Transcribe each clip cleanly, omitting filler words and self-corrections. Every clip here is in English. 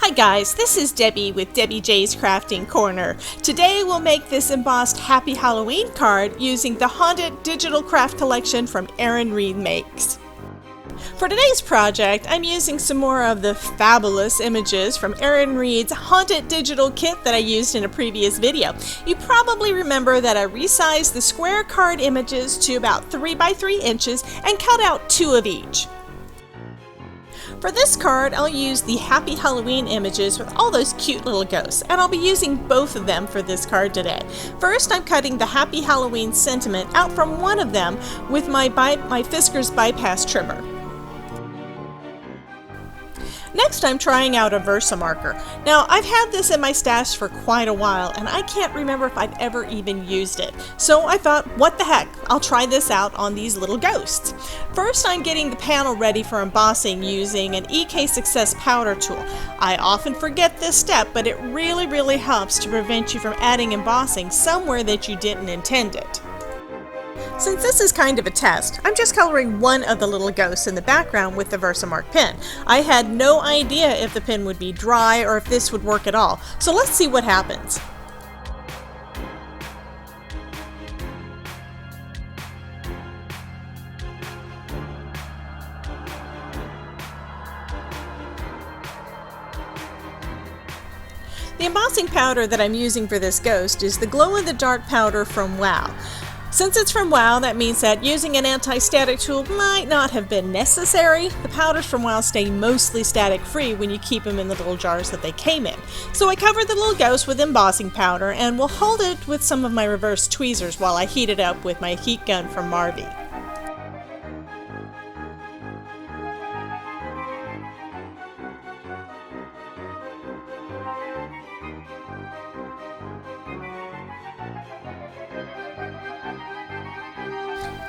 Hi guys, this is Debbie with Debbie J's Crafting Corner. Today we'll make this embossed Happy Halloween card using the Haunted Digital Craft Collection from Erin Makes. For today's project, I'm using some more of the fabulous images from Erin Reed's Haunted Digital Kit that I used in a previous video. You probably remember that I resized the square card images to about 3 by 3 inches and cut out 2 of each. For this card, I'll use the Happy Halloween images with all those cute little ghosts, and I'll be using both of them for this card today. First, I'm cutting the Happy Halloween sentiment out from one of them with my Fiskars bypass trimmer. Next, I'm trying out a Versa marker. Now, I've had this in my stash for quite a while, and I can't remember if I've ever even used it. So I thought, what the heck, I'll try this out on these little ghosts. First, I'm getting the panel ready for embossing using an EK Success powder tool. I often forget this step, but it really helps to prevent you from adding embossing somewhere that you didn't intend it. Since this is kind of a test, I'm just coloring one of the little ghosts in the background with the Versamark pen. I had no idea if the pen would be dry or if this would work at all, so let's see what happens. The embossing powder that I'm using for this ghost is the glow-in-the-dark powder from WOW. Since it's from WOW, that means that using an anti-static tool might not have been necessary. The powders from WOW stay mostly static-free when you keep them in the little jars that they came in. So I covered the little ghost with embossing powder and will hold it with some of my reverse tweezers while I heat it up with my heat gun from Marvy.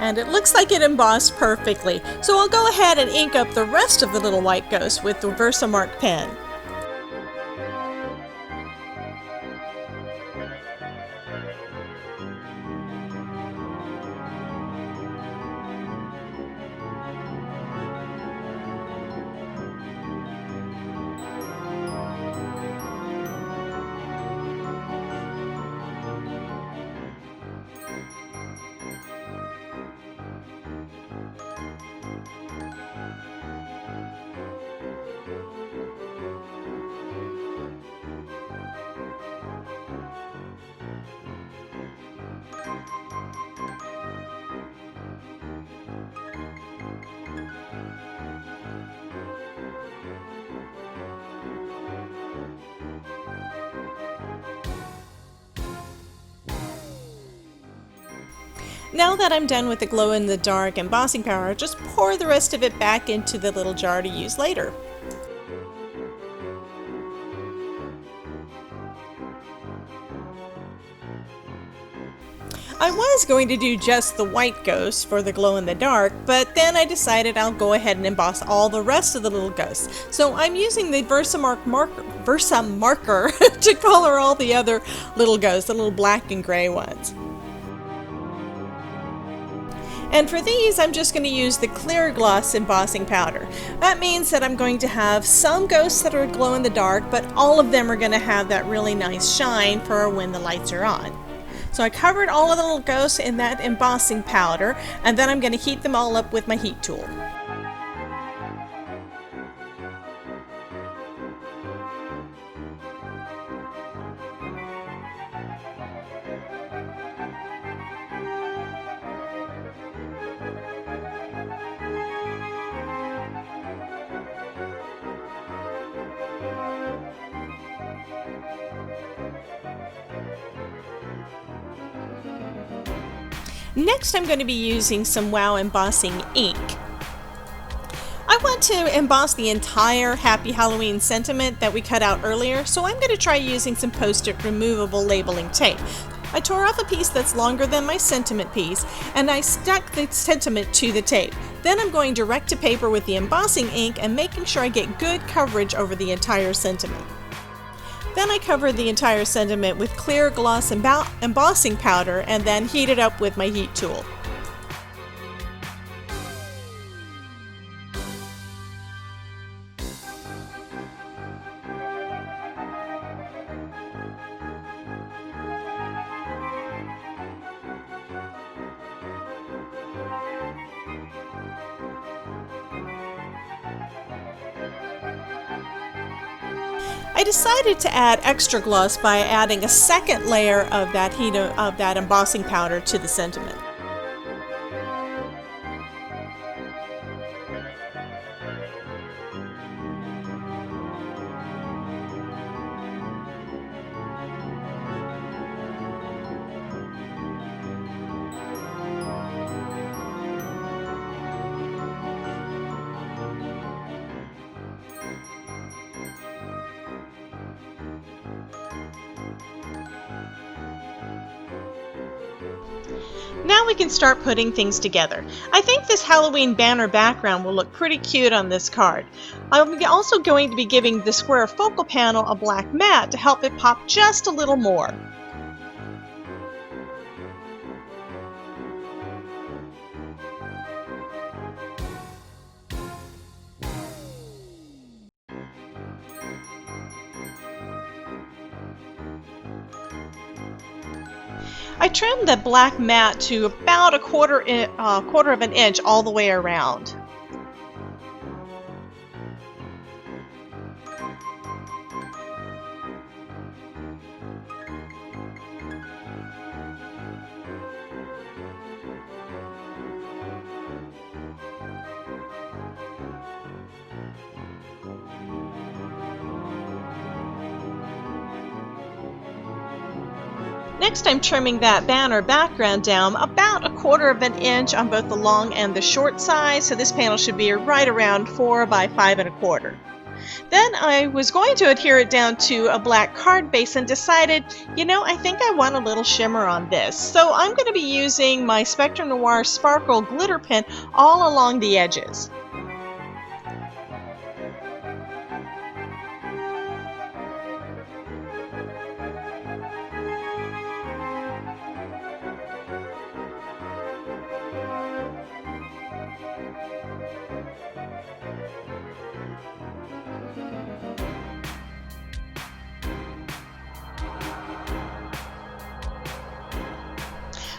And it looks like it embossed perfectly, so I'll go ahead and ink up the rest of the little white ghost with the Versamark pen. Now that I'm done with the glow-in-the-dark embossing powder, just pour the rest of it back into the little jar to use later. I was going to do just the white ghost for the glow-in-the-dark, but then I decided I'll go ahead and emboss all the rest of the little ghosts. So I'm using the Versa marker to color all the other little ghosts, the little black and gray ones. And for these, I'm just going to use the clear gloss embossing powder. That means that I'm going to have some ghosts that are glow in the dark, but all of them are going to have that really nice shine for when the lights are on. So I covered all of the little ghosts in that embossing powder, and then I'm going to heat them all up with my heat tool. Next, I'm going to be using some WOW embossing ink. I want to emboss the entire Happy Halloween sentiment that we cut out earlier, so I'm going to try using some Post-it removable labeling tape. I tore off a piece that's longer than my sentiment piece, and I stuck the sentiment to the tape. Then I'm going direct to paper with the embossing ink and making sure I get good coverage over the entire sentiment. Then I covered the entire sentiment with clear gloss embossing powder and then heated up with my heat tool. I decided to add extra gloss by adding a second layer of that embossing powder to the sentiment. Now we can start putting things together. I think this Halloween banner background will look pretty cute on this card. I'm also going to be giving the square focal panel a black matte to help it pop just a little more. I trimmed the black mat to about a quarter of an inch all the way around. Next, I'm trimming that banner background down about a quarter of an inch on both the long and the short side, so this panel should be right around 4 by 5 1/4. Then I was going to adhere it down to a black card base and decided, I think I want a little shimmer on this. So I'm going to be using my Spectra Noir Sparkle glitter pen all along the edges.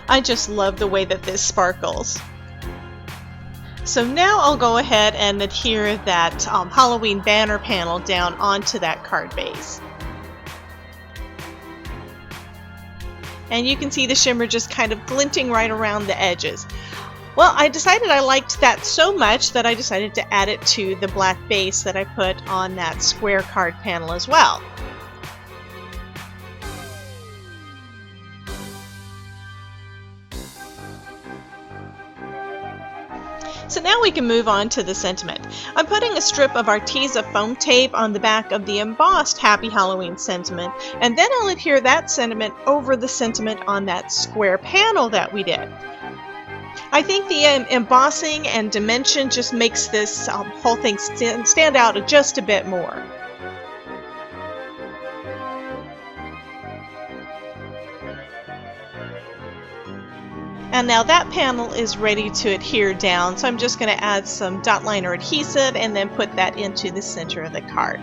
I just love the way that this sparkles. So now I'll go ahead and adhere that Halloween banner panel down onto that card base. And you can see the shimmer just kind of glinting right around the edges. Well, I decided I liked that so much that I decided to add it to the black base that I put on that square card panel as well. So now we can move on to the sentiment. I'm putting a strip of ARTEZA foam tape on the back of the embossed Happy Halloween sentiment, and then I'll adhere that sentiment over the sentiment on that square panel that we did. I think the embossing and dimension just makes this whole thing stand out just a bit more. And now that panel is ready to adhere down, so I'm just going to add some dot liner adhesive and then put that into the center of the card.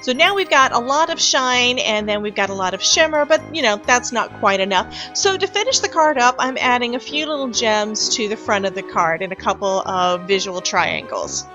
So now we've got a lot of shine and then we've got a lot of shimmer, but that's not quite enough. So to finish the card up, I'm adding a few little gems to the front of the card and a couple of visual triangles.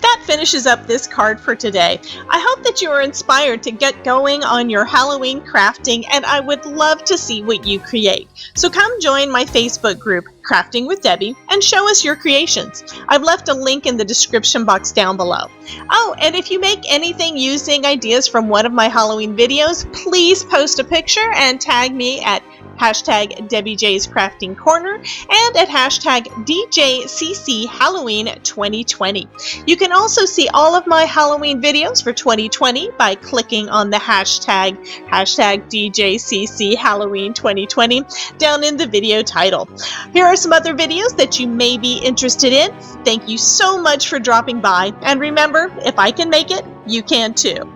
That finishes up this card for today. I hope that you are inspired to get going on your Halloween crafting, and I would love to see what you create. So come join my Facebook group, Crafting with Debbie, and show us your creations. I've left a link in the description box down below. Oh, and if you make anything using ideas from one of my Halloween videos, please post a picture and tag me at hashtag DebbieJ'sCraftingCorner and at hashtag DJCCHalloween2020. You can also see all of my Halloween videos for 2020 by clicking on the hashtag DJCCHalloween2020 down in the video title. Here are some other videos that you may be interested in. Thank you so much for dropping by, and remember, if I can make it, you can too.